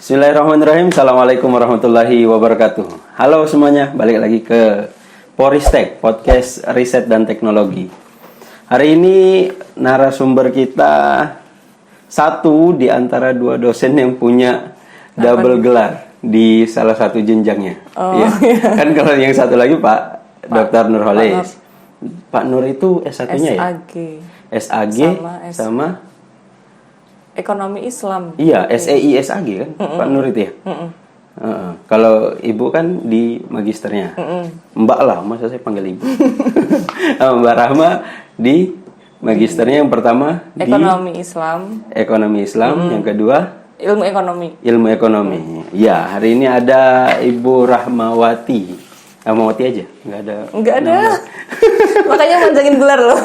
Bismillahirrahmanirrahim. Assalamualaikum warahmatullahi wabarakatuh. Halo semuanya, balik lagi ke Poristek, podcast riset dan teknologi. Hari ini narasumber kita satu di antara dua dosen yang punya double gelar di salah satu jenjangnya. Ya. Kan kalau yang satu lagi Pak Dr. Nurholis. Pak Nur itu S1-nya ya? SAG sama Ekonomi Islam. Iya, SEI SAG kan, Pak Nur itu ya. Kalau ibu kan di magisternya, Mbak lah, masa saya panggil ibu. Mbak Rahma di magisternya yang pertama Ekonomi Islam, yang kedua Ilmu Ekonomi. Ya, hari ini ada Ibu Rahmawati. Rahmawati aja, nggak ada. Makanya manjangin gelar loh.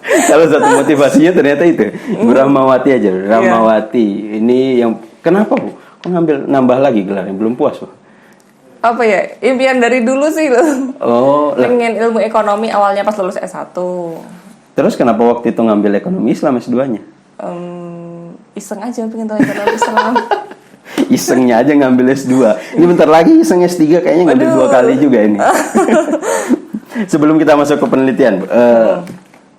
Salah satu motivasinya ternyata itu Ibu Rahmawati aja. Rahmawati ini yang kenapa Bu? Kok nambah lagi gelarnya? Belum puas Bu? Apa ya? Impian dari dulu sih loh. Pengen ilmu ekonomi awalnya pas lulus S1. Terus kenapa waktu itu ngambil ekonomi Islam S2-nya? Iseng aja pengen tahu ekonomi Islam. Isengnya aja ngambil S2. Ini bentar lagi iseng S3 kayaknya ngambil 2 kali juga ini. Sebelum kita masuk ke penelitian,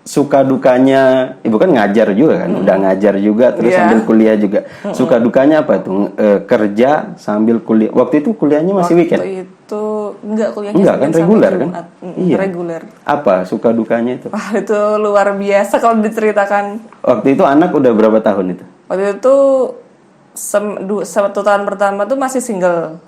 suka dukanya ibu kan ngajar juga kan, udah ngajar juga terus sambil kuliah juga. Suka dukanya apa tuh? Kerja sambil kuliah. Waktu itu kuliahnya masih weekend? Waktu itu kuliahnya enggak kan, reguler kan? Iya. Reguler. Apa suka dukanya itu? Wah, itu luar biasa kalau diceritakan. Waktu itu anak udah berapa tahun itu? Waktu itu 1 tahun pertama tuh masih single.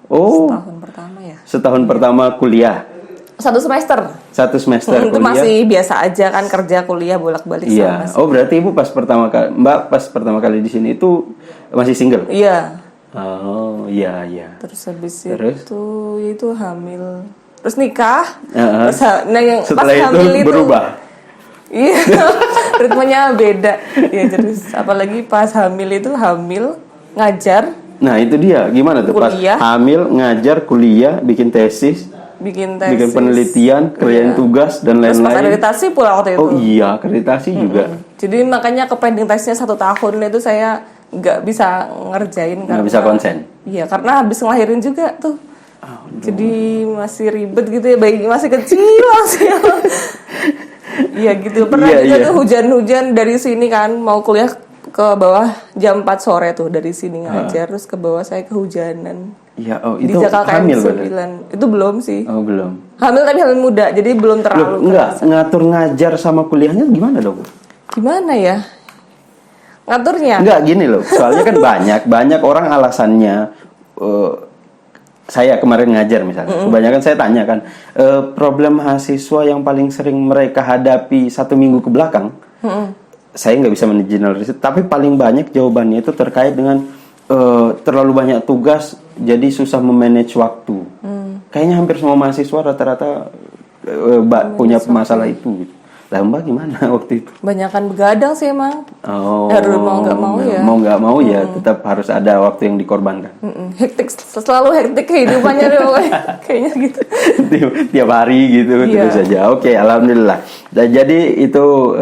Setahun pertama ya. Setahun pertama kuliah. 1 semester kuliah. Itu masih biasa aja kan, kerja kuliah bolak-balik. Iya. Berarti ibu pas pertama kali di sini itu masih single? Iya. Oh iya. Terus habis itu hamil, terus nikah. Setelah pas itu berubah. Iya. Ritmenya beda. Ya terus apalagi pas hamil ngajar. Nah itu dia, gimana tuh kuliah. Pas hamil ngajar, kuliah, bikin tesis, bikin penelitian, kerjain tugas dan lain-lain. Terus akreditasi pula waktu itu. Oh iya, akreditasi juga. Jadi makanya pending tesnya 1 tahun itu saya nggak bisa ngerjain. Nggak bisa konsen. Iya, karena habis ngelahirin juga tuh. Jadi masih ribet gitu ya, bayi masih kecil masih. Iya gitu. Pernah juga tuh hujan-hujan dari sini kan, mau kuliah ke bawah jam 4 sore tuh dari sini ngajar, terus ke bawah saya kehujanan. Iya, itu hamil 9. Itu belum sih. Oh, belum. Hamil tapi hamil muda, jadi belum terlalu. Enggak, ngatur ngajar sama kuliahnya gimana dong? Gimana ya? Ngaturnya? Enggak gini loh. Soalnya kan banyak orang alasannya saya kemarin ngajar misalnya. Kebanyakan saya tanya kan, problem mahasiswa yang paling sering mereka hadapi 1 minggu ke belakang. Saya nggak bisa mengeneralisir, tapi paling banyak jawabannya itu terkait dengan terlalu banyak tugas, jadi susah memanage waktu. Kayaknya hampir semua mahasiswa rata-rata punya masalah itu. Lah Mbak gimana waktu itu? Banyakan begadang sih emang. Mau nggak mau ya tetap harus ada waktu yang dikorbankan. Hektik, selalu hektik kehidupannya deh, kayaknya gitu. Tiap hari gitu terus saja. Oke, alhamdulillah. Dan jadi itu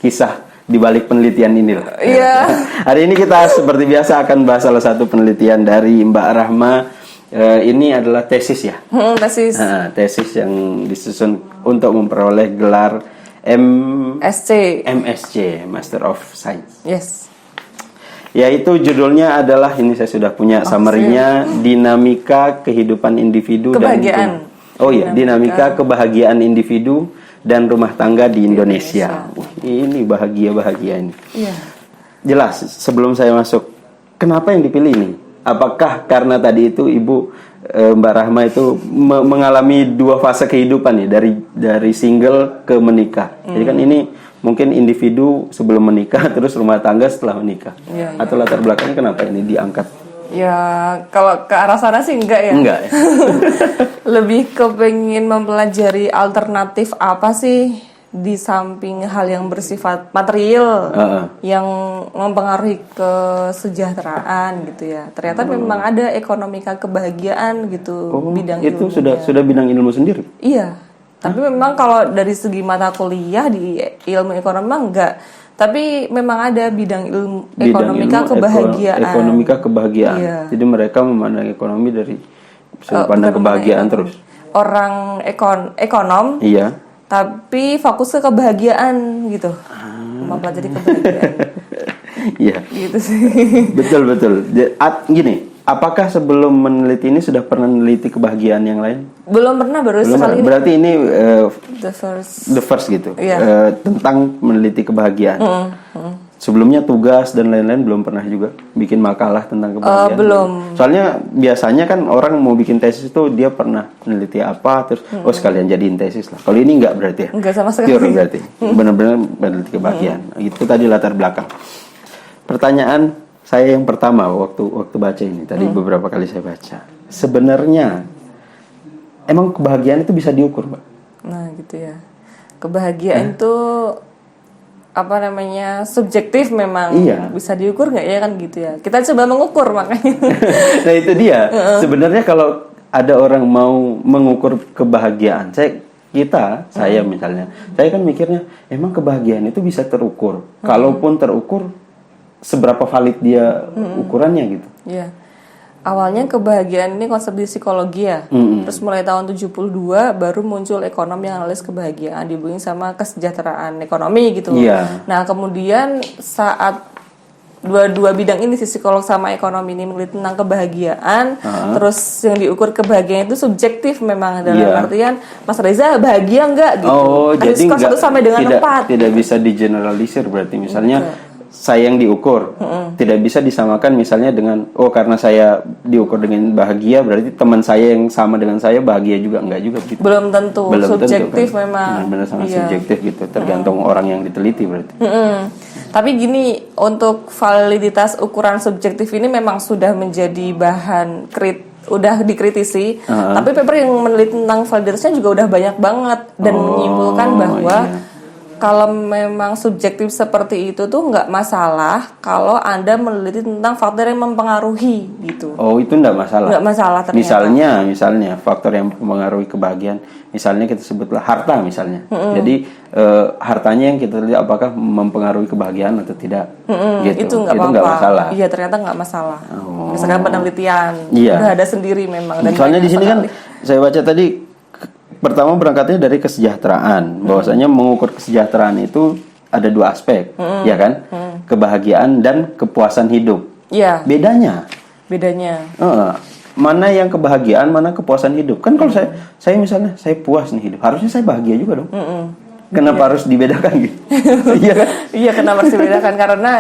kisah di balik penelitian inilah. Iya. Hari ini kita seperti biasa akan bahas salah satu penelitian dari Mbak Rahma. Ini adalah tesis ya. Tesis yang disusun untuk memperoleh gelar MSc, Master of Science. Yes. Yaitu judulnya adalah, ini saya sudah punya summary-nya, Dinamika Kehidupan Individu Kebahagiaan. Dinamika Kebahagiaan Individu dan Rumah Tangga di Indonesia. Ini bahagia ini. Iya. Jelas, sebelum saya masuk, kenapa yang dipilih ini? Apakah karena tadi itu Ibu Mbak Rahma itu mengalami 2 fase kehidupan ya, dari single ke menikah. Jadi kan ini mungkin individu sebelum menikah, terus rumah tangga setelah menikah. Atau latar belakangnya kenapa ini diangkat? Ya, kalau ke arah sana sih enggak ya. Enggak ya. Lebih kepengin mempelajari alternatif apa sih di samping hal yang bersifat material yang mempengaruhi kesejahteraan gitu ya. Ternyata memang ada ekonomika kebahagiaan gitu, bidang itu ilmunya. sudah bidang ilmu sendiri. Iya. Tapi memang kalau dari segi mata kuliah di ilmu ekonomi Tapi memang ada bidang ilmu Bidang ekonomika ilmu kebahagiaan. ekonomika kebahagiaan. Iya. Jadi mereka memandang ekonomi dari sudut pandang bukan kebahagiaan ekonomi. terus. Orang ekonom, Iya. tapi fokus ke kebahagiaan gitu, mempelajari kebahagiaan. Iya. Gitu sih. Betul. Gini, apakah sebelum meneliti ini sudah pernah meneliti kebahagiaan yang lain? Belum pernah, baru Belum sekali pernah. ini. Berarti ini The first. the first gitu. Iya. Tentang meneliti kebahagiaan. Sebelumnya tugas dan lain-lain belum pernah juga bikin makalah tentang kebahagiaan. Belum. Soalnya biasanya kan orang mau bikin tesis itu dia pernah meneliti apa terus sekalian jadiin tesis lah. Kalau ini enggak berarti ya. Enggak sama sekali. Pure berarti. Benar-benar meneliti kebahagiaan. Itu tadi latar belakang. Pertanyaan saya yang pertama waktu baca ini tadi beberapa kali saya baca. Sebenarnya emang kebahagiaan itu bisa diukur, Mbak? Nah, gitu ya. Kebahagiaan itu apa namanya, subjektif memang. Iya. Bisa diukur nggak ya kan gitu ya. Kita coba mengukur makanya. Nah itu dia. Sebenarnya kalau ada orang mau mengukur kebahagiaan, saya misalnya, saya kan mikirnya emang kebahagiaan itu bisa terukur. Kalaupun terukur, seberapa valid dia ukurannya gitu. Iya. Awalnya kebahagiaan ini konsep di psikologi ya. Terus mulai tahun 72 baru muncul ekonom yang analis kebahagiaan dihubungin sama kesejahteraan ekonomi gitu. Iya. Nah, kemudian saat dua bidang ini, si psikolog sama ekonomi ini meneliti tentang kebahagiaan, terus yang diukur kebahagiaan itu subjektif memang dalam artian Mas Reza bahagia enggak gitu. Oh, jadi skor 1 sampai dengan 4. tidak bisa digeneralisir berarti misalnya saya yang diukur tidak bisa disamakan misalnya dengan karena saya diukur dengan bahagia berarti teman saya yang sama dengan saya bahagia juga, enggak juga gitu. Belum tentu, subjektif kan? memang. Benar-benar sangat subjektif gitu, tergantung orang yang diteliti berarti. Tapi gini, untuk validitas ukuran subjektif ini memang sudah menjadi bahan udah dikritisi. Tapi paper yang meneliti tentang validitasnya juga udah banyak banget dan menyimpulkan bahwa kalau memang subjektif seperti itu tuh nggak masalah kalau Anda meneliti tentang faktor yang mempengaruhi gitu. Oh, itu nggak masalah. Nggak masalah ternyata. Misalnya faktor yang mempengaruhi kebahagiaan, misalnya kita sebutlah harta misalnya. Jadi hartanya yang kita lihat apakah mempengaruhi kebahagiaan atau tidak. Gitu. Itu nggak masalah. Iya, ternyata nggak masalah. Misalkan penelitian udah ada sendiri memang. Dan soalnya di sini kan saya baca tadi. Pertama berangkatnya dari kesejahteraan, bahwasanya mengukur kesejahteraan itu ada 2 aspek, ya kan? Kebahagiaan dan kepuasan hidup. Iya. Bedanya? Mana yang kebahagiaan, mana kepuasan hidup? Kan kalau saya misalnya saya puas nih hidup, harusnya saya bahagia juga dong. Kenapa harus dibedakan gitu? Iya kan? Iya, kenapa harus dibedakan? Karena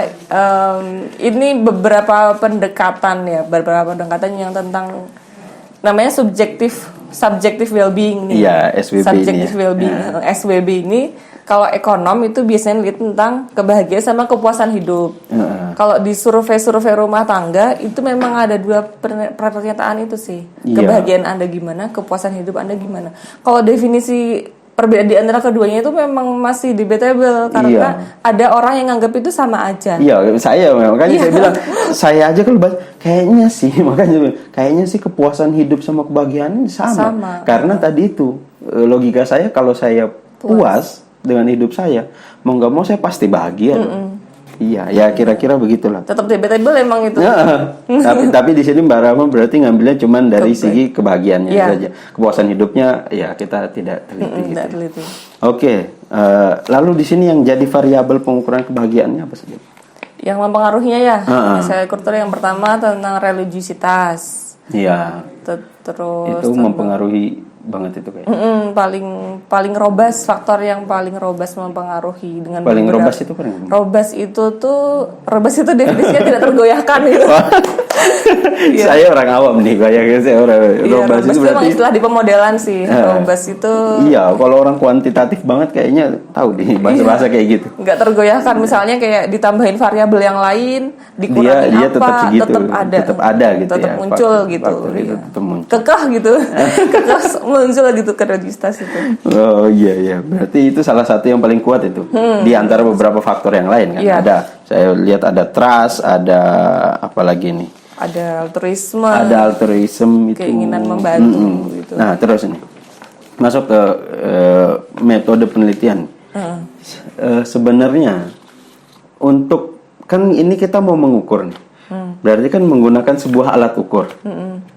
ini beberapa pendekatan yang tentang namanya subjective well-being nih. Iya, SWB subjective ini. well-being, SWB ini. Kalau ekonom itu biasanya lihat tentang kebahagiaan sama kepuasan hidup. Kalau di survei rumah tangga itu memang ada 2 pernyataan itu sih. Kebahagiaan Anda gimana, kepuasan hidup Anda gimana. Kalau definisi perbedaan di antara keduanya itu memang masih debatable karena ada orang yang nganggap itu sama aja. Iya, makanya saya bilang saya aja kalau kayaknya sih kepuasan hidup sama kebahagiaan ini sama. Karena tadi itu logika saya kalau saya puas dengan hidup saya, mau nggak mau saya pasti bahagia dong. Iya, ya kira-kira begitulah. Tetap debatable emang itu. Tapi di sini Mbak Rahma berarti ngambilnya cuma dari segi kebahagiaannya saja. Kepuasan hidupnya ya kita tidak teliti. Tidak teliti. Oke, lalu di sini yang jadi variabel pengukuran kebahagiaannya apa saja? Yang mempengaruhinya ya. Saya ukur yang pertama tentang religiusitas. Iya. Terus itu mempengaruhi banget itu kayaknya. Paling robust, faktor yang paling robust mempengaruhi dengan paling robust itu paling robust itu definisinya tidak tergoyahkan gitu. Saya orang awam nih, kayaknya saya orang robust itu berarti istilah di pemodelan sih. Robust itu kalau orang kuantitatif banget kayaknya tahu di bahasa-bahasa kayak gitu. Nggak tergoyahkan, misalnya kayak ditambahin variabel yang lain, dikurangin dia tetap segitu, tetap ada gitu, tetap ya, muncul gitu. Tetap muncul. Kekeh gitu. Kekeh muncul gitu ke religiusitas itu. Oh iya, berarti itu salah satu yang paling kuat itu di antara beberapa faktor yang lain kan. Ada, saya lihat ada trust, ada apa lagi nih? Ada altruism itu. Keinginan membantu gitu. Nah, terus ini masuk ke metode penelitian. Sebenarnya untuk kan ini kita mau mengukur nih. Berarti kan menggunakan sebuah alat ukur.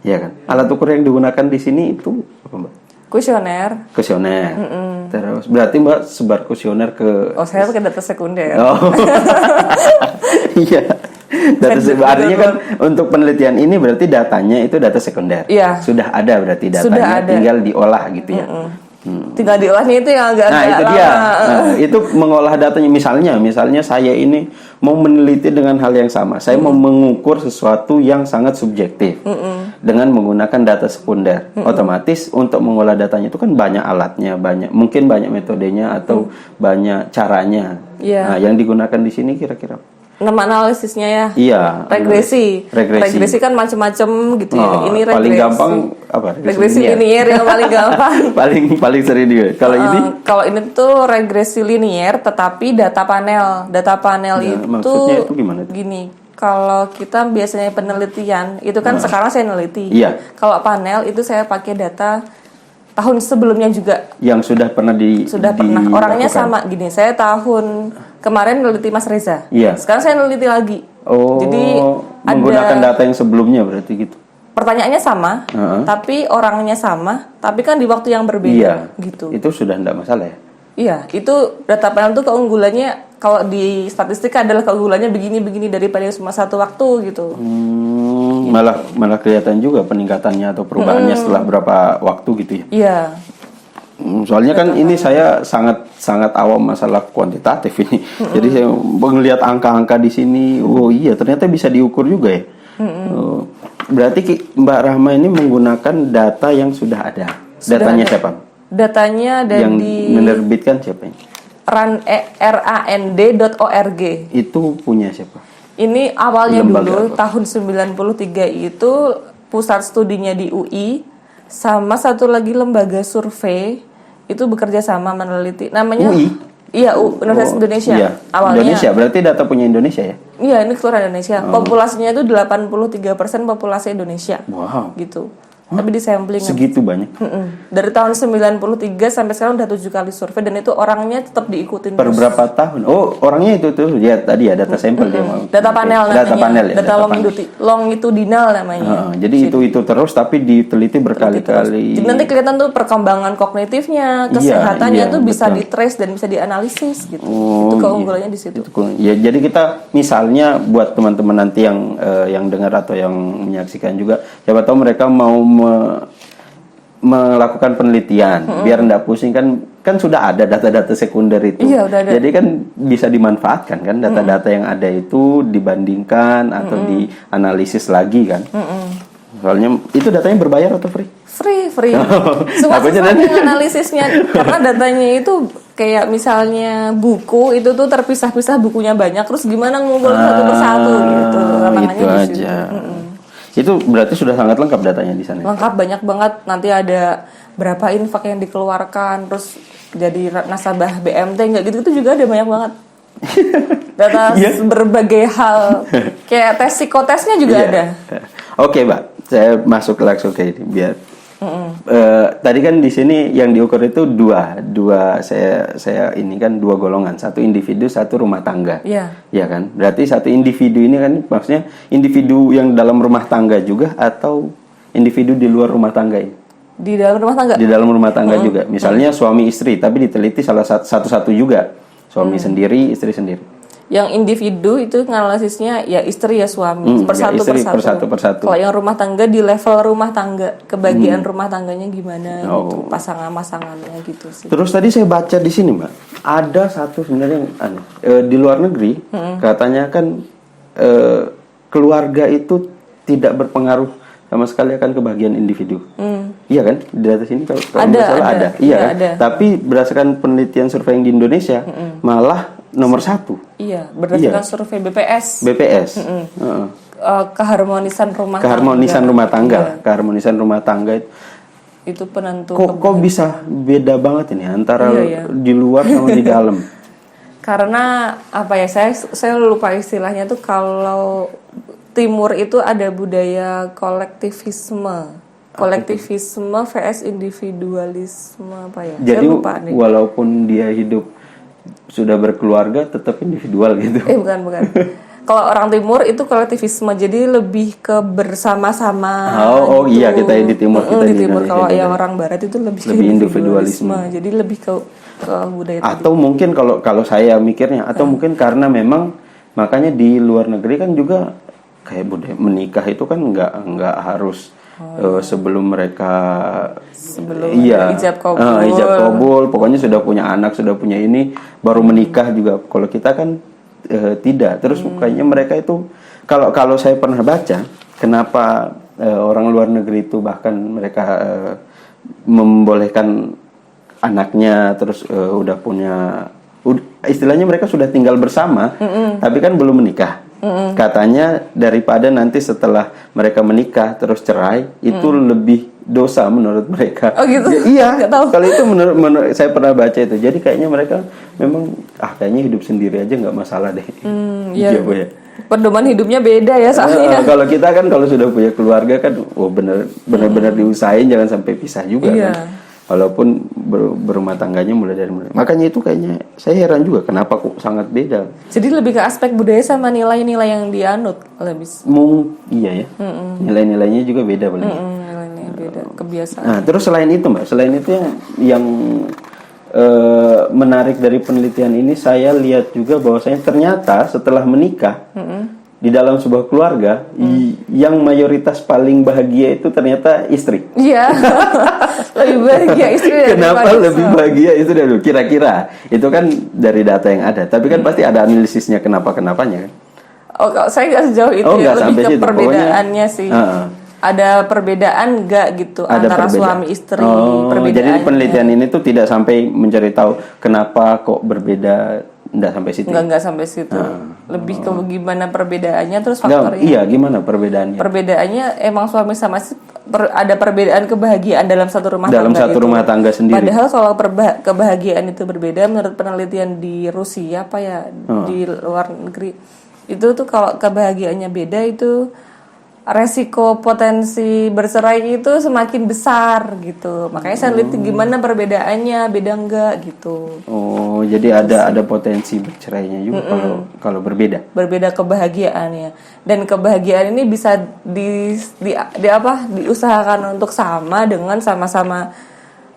Ya kan? Alat ukur yang digunakan di sini itu apa, Mbak? Kuesioner. Kuesioner. Terus berarti Mbak sebar kuesioner ke Saya pakai data sekunder. Oh. Iya. Artinya kan untuk penelitian ini berarti datanya itu data sekunder. Iya. Sudah ada berarti datanya, Sudah ada. tinggal diolah gitu ya. Tinggal diolahnya itu yang agak Nah itu dia. Nah, itu mengolah datanya. Misalnya saya ini mau meneliti dengan hal yang sama. Saya mau mengukur sesuatu yang sangat subjektif dengan menggunakan data sekunder. Otomatis untuk mengolah datanya itu kan banyak alatnya, mungkin banyak metodenya atau banyak caranya. Iya. Nah, yang digunakan di sini kira-kira nama analisisnya ya. Iya. Regresi kan macam-macam gitu ya. Ini regresi. Paling gampang apa? Regresi linier yang paling gampang. paling sering juga. Kalau ini? Kalau ini tuh regresi linier, tetapi data panel. Data panel Ya, itu maksudnya itu gimana? Gini. Kalau kita biasanya penelitian, itu kan sekarang saya neliti. Iya. Kalau panel itu saya pakai data tahun sebelumnya juga. Yang sudah pernah pernah. Orangnya sama gini. Saya tahun kemarin neliti Mas Reza. Iya. Sekarang saya neliti lagi. Oh. Jadi menggunakan data yang sebelumnya berarti gitu. Pertanyaannya sama, tapi orangnya sama, tapi kan di waktu yang berbeda. Iya. Gitu. Itu sudah tidak masalah ya. Iya, itu data panel tuh keunggulannya kalau di statistik adalah keunggulannya begini-begini daripada cuma satu waktu gitu. Malah kelihatan juga peningkatannya atau perubahannya setelah berapa waktu gitu ya. Iya. Soalnya kan ini saya sangat awam masalah kuantitatif ini. Jadi saya melihat angka-angka di sini, oh iya ternyata bisa diukur juga ya. Berarti Mbak Rahma ini menggunakan data yang sudah ada. Datanya siapa? Datanya ada yang di menerbitkan siapa ini? rand.org. Itu punya siapa? Ini awalnya Lembaga dulu apa? tahun 93 itu pusat studinya di UI sama satu lagi lembaga survei itu bekerja sama meneliti namanya UI? Iya, Universitas Indonesia. Iya. Awalnya. Indonesia, berarti data punya Indonesia ya? Iya, ini keseluruhan Indonesia. Populasinya itu 83% populasi Indonesia. Wow. Gitu. Tapi di sampling. Segitu banyak. Dari tahun 93 sampai sekarang udah 7 kali survei dan itu orangnya tetap diikutin Per terus. berapa tahun? Oh, orangnya itu tuh ya tadi ya data sampel dia mau. Data panel namanya. Data panel ya. Data longitudinal namanya. Jadi itu terus tapi diteliti berkali-kali. Jadi nanti kelihatan tuh perkembangan kognitifnya, kesehatannya iya, tuh bisa betul. ditrace dan bisa dianalisis gitu. Oh, itu keunggulannya di situ. Ya, jadi kita misalnya buat teman-teman nanti yang dengar atau yang menyaksikan juga, siapa tahu mereka mau melakukan penelitian biar enggak pusing kan sudah ada data-data sekunder itu. Iya, udah ada. Jadi kan bisa dimanfaatkan kan data-data yang ada itu dibandingkan atau dianalisis lagi kan. Soalnya itu datanya berbayar atau free? Free. Semua analisisnya karena datanya itu kayak misalnya buku itu tuh terpisah-pisah bukunya banyak terus gimana ngumpulin satu persatu gitu. Tantangannya Itu di aja. situ. Itu berarti sudah sangat lengkap datanya di sana. Lengkap banyak banget. Nanti ada berapa infak yang dikeluarkan terus jadi nasabah BMT nggak gitu juga ada banyak banget. Data berbagai hal kayak tes psikotesnya juga ada. Oke, Mbak. Saya masuk langsung ke ini biar tadi kan di sini yang diukur itu dua saya ini kan dua golongan, satu individu, satu rumah tangga. Iya. Ya kan? Berarti satu individu ini kan maksudnya individu yang dalam rumah tangga juga atau individu di luar rumah tangga ini? Di dalam rumah tangga. Di dalam rumah tangga juga. Misalnya suami istri, tapi diteliti salah satu juga. Suami sendiri, istri sendiri. Yang individu itu analisisnya ya istri ya suami persatu persatu. Kalau yang rumah tangga di level rumah tangga, kebagian rumah tangganya gimana gitu, pasangannya gitu sih. Terus tadi saya baca di sini, Mbak, ada satu sebenarnya yang aneh. Di luar negeri katanya kan keluarga itu tidak berpengaruh sama sekali akan kebahagiaan individu. Iya kan? Di data sini kalau ada. Iya kan? Ada. Tapi berdasarkan penelitian survei yang di Indonesia malah nomor 1. Iya, berdasarkan survei BPS. Keharmonisan rumah tangga. Keharmonisan rumah tangga itu penentu. Kok bisa beda banget ini antara di luar sama di dalam? Karena apa ya? Saya lupa istilahnya tuh kalau Timur itu ada budaya kolektivisme vs individualisme apa ya? Jadi saya lupa nih. walaupun dia hidup sudah berkeluarga tetap individual gitu. Bukan. Kalau orang timur itu kolektivisme, jadi lebih ke bersama-sama. Oh iya, kita di timur, kita di di timur. Indonesia Kalau beda. yang orang barat itu lebih individualisme. Jadi lebih ke budaya. Atau mungkin kalau saya mikirnya, atau mungkin karena memang makanya di luar negeri kan juga kayak budaya menikah itu kan nggak harus sebelum mereka ada ijab kabul. Ijab kabul, pokoknya sudah punya anak, sudah punya ini baru menikah juga. Kalau kita kan tidak. Terus kayaknya mereka itu kalau saya pernah baca kenapa orang luar negeri itu bahkan mereka membolehkan anaknya terus udah punya istilahnya mereka sudah tinggal bersama tapi kan belum menikah. Katanya daripada nanti setelah mereka menikah terus cerai itu lebih dosa menurut mereka. Oh gitu? Iya. Nggak tahu. Kalau itu menurut saya pernah baca itu. Jadi kayaknya mereka memang kayaknya hidup sendiri aja nggak masalah deh. Iya. Bu, ya. Pedoman hidupnya beda ya soalnya. Kalau kita kan kalau sudah punya keluarga kan, benar-benar diusahain jangan sampai pisah juga Iya. kan. Walaupun berumah tangganya mulai dari mulai. Makanya itu kayaknya saya heran juga kenapa kok sangat beda. Jadi lebih ke aspek budaya sama nilai-nilai yang dianut lebih. Iya ya. Nilai-nilainya juga beda paling. Nilainya beda, kebiasaan. Nah, terus selain itu Mbak, selain itu yang menarik dari penelitian ini saya lihat juga bahwasanya ternyata setelah menikah di dalam sebuah keluarga yang mayoritas paling bahagia itu ternyata istri. Iya. Lebih bahagia istri daripada Kenapa suami. lebih bahagia itu dulu? Kira-kira itu kan dari data yang ada, tapi kan pasti ada analisisnya kenapa-kenapanya kan. Oh, kalau saya nggak sejauh itu Oh, ya, nggak lebih sampai ke situ. perbedaannya sih. Ada perbedaan nggak gitu Ada antara perbedaan. suami istri? Oh, jadi penelitian ini tuh tidak sampai mencari tahu kenapa kok berbeda, enggak sampai situ. Nggak sampai situ. Lebih ke gimana perbedaannya terus Nggak, faktornya. iya, gimana perbedaannya? Perbedaannya emang suami sama istri ada perbedaan kebahagiaan dalam satu rumah Dalam tangga satu itu. rumah tangga sendiri. Padahal kalau kebahagiaan itu berbeda menurut penelitian di Rusia apa ya di luar negeri itu tuh kalau kebahagiaannya beda itu resiko potensi bercerai itu semakin besar gitu. Makanya saya lihat gimana perbedaannya, beda enggak gitu. Oh, jadi ada potensi bercerainya juga kalau berbeda. Berbeda kebahagiaannya. Dan kebahagiaan ini bisa diusahakan untuk sama dengan sama-sama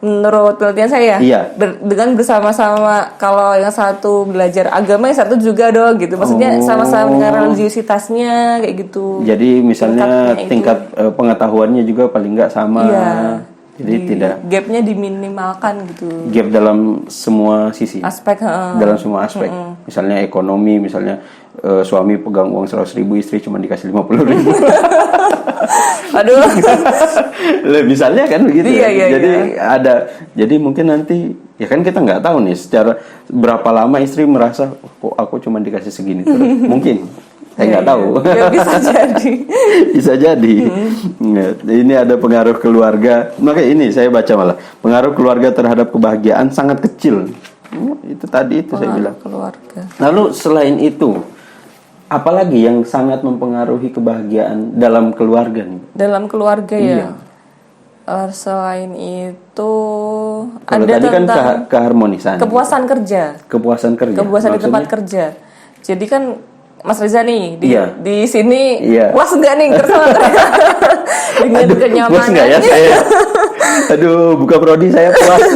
menurut penelitian saya. Iya. Dengan bersama-sama kalau yang satu belajar agama yang satu juga dong gitu. Maksudnya sama-sama dengan religiusitasnya kayak gitu. Jadi misalnya Tingkatnya tingkat pengetahuannya juga paling nggak sama. Iya. Jadi tidak gapnya diminimalkan gitu. gap dalam semua sisi. Aspek Dalam semua aspek. Misalnya ekonomi, misalnya suami pegang uang 100.000, istri cuma dikasih 50.000. Aduh. Misalnya kan begitu. Iya, Jadi jadi mungkin nanti ya kan kita nggak tahu nih secara berapa lama istri merasa kok aku cuma dikasih segini terus. Mungkin saya nggak tahu. Ya, bisa jadi. Bisa jadi. Nah, ini ada pengaruh keluarga. Makanya ini saya baca malah pengaruh keluarga terhadap kebahagiaan sangat kecil. Itu tadi itu saya bilang. Keluarga. Lalu selain itu, apalagi yang sangat mempengaruhi kebahagiaan dalam keluarga nih? Dalam keluarga ya. Iya. Selain itu Kalau ada tadi kan tentang keharmonisan. kepuasan kerja. Kepuasan kerja. Kepuasan di tempat Maksudnya? kerja. Jadi kan Mas Reza nih Iya. di sini Iya. puas enggak nih bersama kerja? Dengan Bos kenyamanannya. nggak ya saya? Aduh, buka prodi saya puas.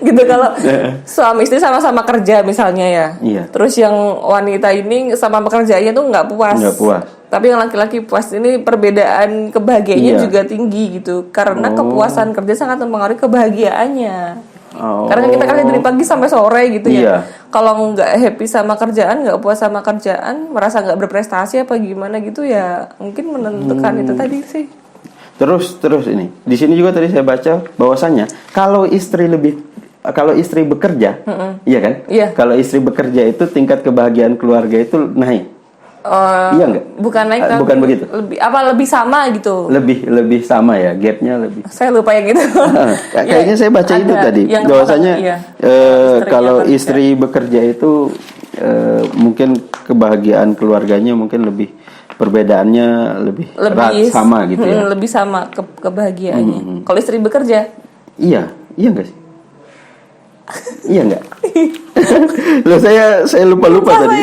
Gitu kalau suami istri sama-sama kerja misalnya ya. Iya. Terus yang wanita ini sama pekerjaannya tuh nggak puas. Nggak puas. Tapi yang laki-laki puas ini perbedaan kebahagiaannya Iya. juga tinggi gitu. Karena kepuasan kerja sangat mempengaruhi kebahagiaannya. Oh. Karena kita kerja dari pagi sampai sore gitu Iya. ya. Kalau nggak happy sama kerjaan, nggak puas sama kerjaan, merasa nggak berprestasi apa gimana gitu ya, mungkin menentukan itu tadi sih. Terus ini. Di sini juga tadi saya baca bahwasannya kalau istri bekerja, iya kan? Iya. Kalau istri bekerja itu tingkat kebahagiaan keluarga itu naik. Iya nggak? Bukan naik tapi Bukan begitu. lebih sama gitu. Lebih sama ya, gapnya lebih. Saya lupa yang gitu. Kayaknya saya baca itu ada tadi yang bahwasanya iya. kalau Istrinya istri bekerja itu mungkin kebahagiaan keluarganya mungkin lebih perbedaannya lebih erat sama gitu ya. Lebih sama kebahagiaannya. Kalau istri bekerja, Iya nggak sih? Iya nggak? Loh saya lupa tadi.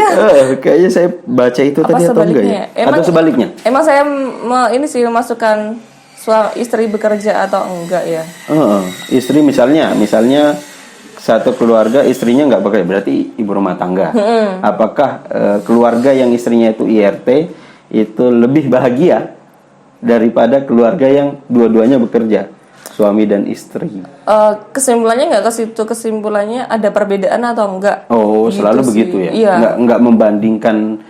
Kayaknya saya baca itu Apa tadi atau enggak ya? Atau sebaliknya? Emang saya ini sih memasukkan istri bekerja atau enggak ya? Istri misalnya satu keluarga istrinya nggak bekerja, berarti ibu rumah tangga. Apakah keluarga yang istrinya itu IRT itu lebih bahagia daripada keluarga yang dua-duanya bekerja, suami dan istri? Kesimpulannya nggak ke situ, kesimpulannya ada perbedaan atau enggak? Oh, gitu selalu sih. begitu ya? Iya. Nggak membandingkan,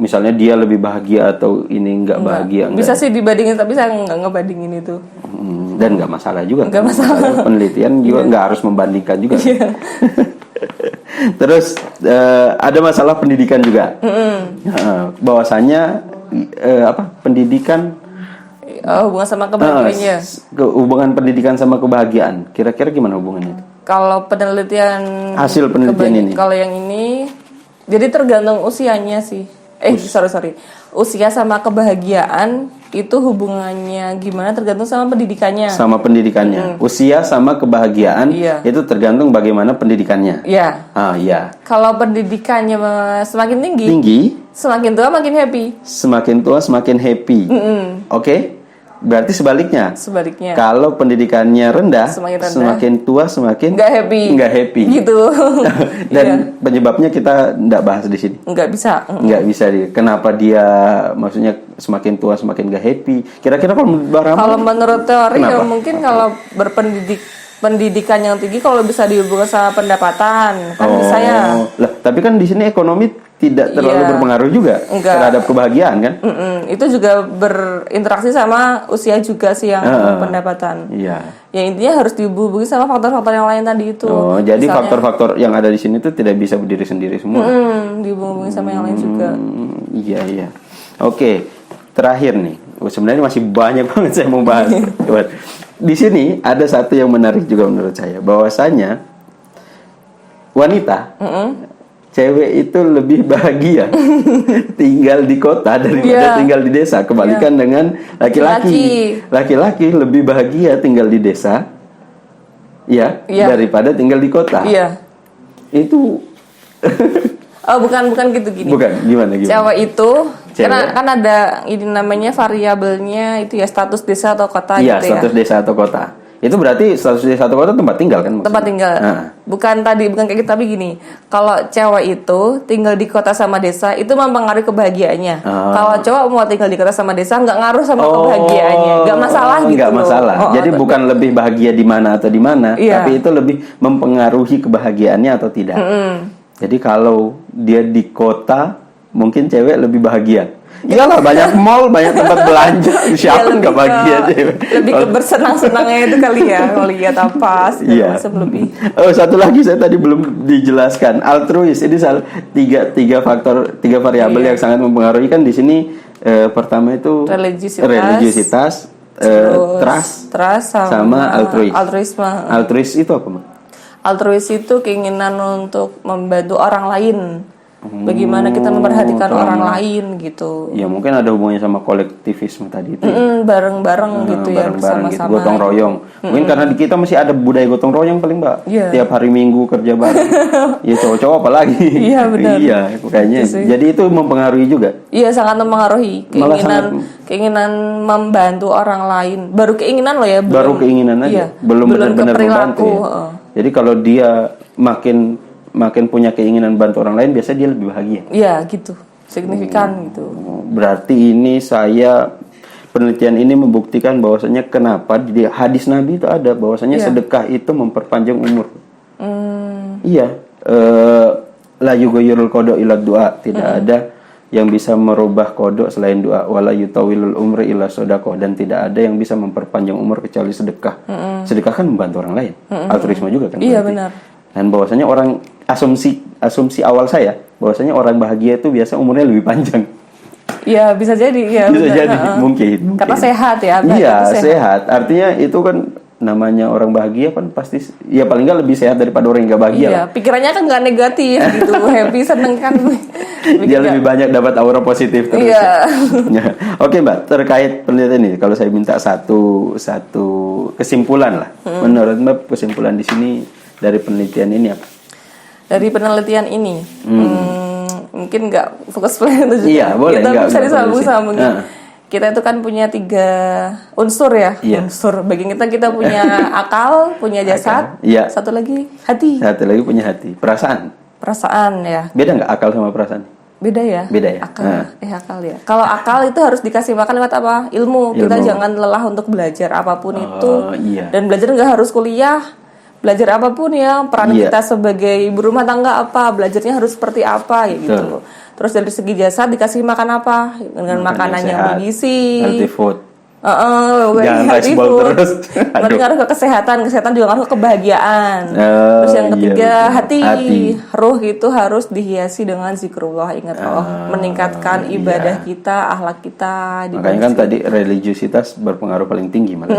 misalnya dia lebih bahagia atau ini nggak bahagia? Bisa sih dibandingin, tapi saya nggak ngebandingin itu. Dan nggak masalah juga. Nggak masalah. Penelitian juga nggak harus membandingkan juga. Terus ada masalah pendidikan juga. Bahwasanya pendidikan hubungan sama kebahagiaannya. Hubungan pendidikan sama kebahagiaan. Kira-kira gimana hubungannya? Kalau penelitian hasil penelitian ini. Kalau yang ini jadi tergantung usianya sih. Sorry. Usia sama kebahagiaan itu hubungannya gimana tergantung sama pendidikannya. Sama pendidikannya. Usia sama kebahagiaan itu tergantung bagaimana pendidikannya. Iya. Iya. Kalau pendidikannya semakin tinggi, semakin tua makin happy. Semakin tua semakin happy. Oke. Berarti sebaliknya. Kalau pendidikannya rendah, semakin tua semakin nggak happy. Gitu. Dan penyebabnya kita nggak bahas di sini. Nggak bisa. Kenapa dia, maksudnya semakin tua semakin nggak happy? Kira-kira kalau menurut teori ya mungkin kalau pendidikan yang tinggi kalau bisa dihubungkan sama pendapatan kan bisa ya. Lah, tapi kan di sini ekonomi tidak terlalu berpengaruh juga terhadap kebahagiaan kan? Itu juga berinteraksi sama usia juga sih yang pendapatan. Iya. Ya intinya harus dihubungi sama faktor-faktor yang lain tadi itu. Jadi faktor-faktor yang ada di sini itu tidak bisa berdiri sendiri semua. Dihubungi sama yang lain juga. Iya. Oke, terakhir nih. Sebenarnya masih banyak banget saya mau bahas. Di sini ada satu yang menarik juga menurut saya, bahwasanya wanita, cewek itu lebih bahagia tinggal di kota daripada tinggal di desa. Kebalikan dengan laki-laki. Laki-laki lebih bahagia tinggal di desa, daripada tinggal di kota. Iya. Itu. Bukan gitu gini. Bukan, gimana? Cewek itu karena kan ada ini namanya variabelnya itu ya, status desa atau kota gitu ya. Iya, status desa atau kota. Itu berarti status desa atau kota tempat tinggal kan maksudnya? Tempat tinggal. Bukan kayak gitu, tapi gini. Kalau cewek itu tinggal di kota sama desa itu mempengaruhi kebahagiaannya. Kalau cowok mau tinggal di kota sama desa nggak ngaruh sama kebahagiaannya. Nggak masalah gitu. Nggak masalah. Jadi bukan lebih bahagia di mana atau di mana, tapi itu lebih mempengaruhi kebahagiaannya atau tidak. Jadi kalau dia di kota, mungkin cewek lebih bahagia. Iyalah, banyak mall, banyak tempat belanja. Siapa nggak bahagia cewek? Lebih ke bersenang-senangnya itu kali ya, ngelihat apa sih lebih. Satu lagi saya tadi belum dijelaskan, altruis. Ini tiga variabel yang sangat mempengaruhi kan di sini. Pertama itu religiositas, trust sama altruis. Altruis itu apa, Mak? Altruis itu keinginan untuk membantu orang lain. Bagaimana kita memperhatikan orang lain gitu. Ya mungkin ada hubungannya sama kolektivisme tadi itu. Bareng-bareng gitu ya, bersama-sama. Gitu, gotong royong. Mungkin karena di kita masih ada budaya gotong royong paling, Mbak. Tiap hari Minggu kerja bareng. Ya cowok-cowok apalagi. Iya benar. Iya, kayaknya. Jadi itu mempengaruhi juga. Iya, sangat mempengaruhi. Keinginan membantu orang lain. Baru keinginan loh ya. Baru keinginan aja. Belum benar-benar membantu. Jadi kalau dia makin punya keinginan bantu orang lain, biasanya dia lebih bahagia. Iya, gitu. Signifikan gitu. Berarti penelitian ini membuktikan bahwasanya kenapa di hadis Nabi itu ada bahwasanya sedekah itu memperpanjang umur. Iya. La yughayyirul qada ila du'a. Tidak ada yang bisa merubah kodok selain doa. Wala yutawilul umri illa shadaqah. Dan tidak ada yang bisa memperpanjang umur kecuali sedekah. Sedekah kan membantu orang lain. Altruisme juga kan. Iya, benar. Dan bahwasanya asumsi awal saya bahwasanya orang bahagia itu biasa umurnya lebih panjang. Iya, bisa jadi ya. Bisa jadi, mungkin. Karena sehat ya. Iya, sehat. Artinya itu kan namanya orang bahagia kan pasti ya paling nggak lebih sehat daripada orang yang nggak bahagia. Iya, pikirannya kan nggak negatif gitu, happy, seneng kan. Dia lebih banyak dapat aura positif terus. Iya. Oke, Mbak, terkait penelitian ini kalau saya minta satu kesimpulan lah. Menurut Mbak kesimpulan di sini dari penelitian ini apa? Dari penelitian ini, mungkin nggak fokus plan itu juga. Iya, boleh, Kita nggak bisa perlu disambung-sambungin. sih. Kita itu kan punya 3 unsur ya. Iya. Unsur. Bagi kita punya akal, punya jasad. Iya. Satu lagi hati. Satu lagi punya hati, perasaan. Perasaan ya. Beda nggak akal sama perasaan? Beda ya? Beda ya? Akal. Akal ya. Kalau akal itu harus dikasih makan lewat apa? Ilmu. Kita jangan lelah untuk belajar apapun itu. Iya. Dan belajar nggak harus kuliah. Belajar apapun ya. Peran Iya. kita sebagai ibu rumah tangga apa? Belajarnya harus seperti apa ya gitu. Terus dari segi jasad dikasih makan apa? Dengan makanan yang bergizi. Healthy food. Jangan rice bowl terus. Nanti ngaruh ke kesehatan juga ngaruh ke kebahagiaan. Terus yang ketiga hati. Ruh itu harus dihiasi dengan zikrullah, ingat Allah, meningkatkan ibadah kita, akhlak kita. Makanya kan tadi religiusitas berpengaruh paling tinggi malah.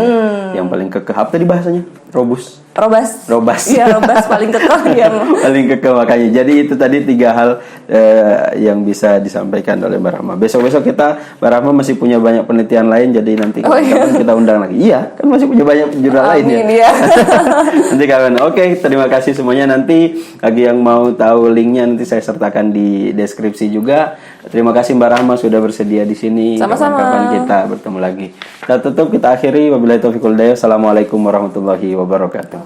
Yang paling kekeh apa tadi bahasanya? Robas. Iya, robas paling kekeh ya. Paling kekeh makanya. Jadi itu tadi 3 hal yang bisa disampaikan oleh Mbak Rahma. Besok-besok Mbak Rahma masih punya banyak penelitian lain, jadi nanti kapan kita undang lagi. Iya, kan masih punya banyak jurnal lain ya. Iya. Nanti kawan. Oke, terima kasih semuanya. Nanti bagi yang mau tahu linknya nanti saya sertakan di deskripsi juga. Terima kasih Mbak Rahma sudah bersedia di sini. Sama-sama. Kapan-kapan kita bertemu lagi. Kita tutup, kita akhiri. Wabillahi taufiq wal hidayah. Assalamualaikum warahmatullahi wabarakatuh.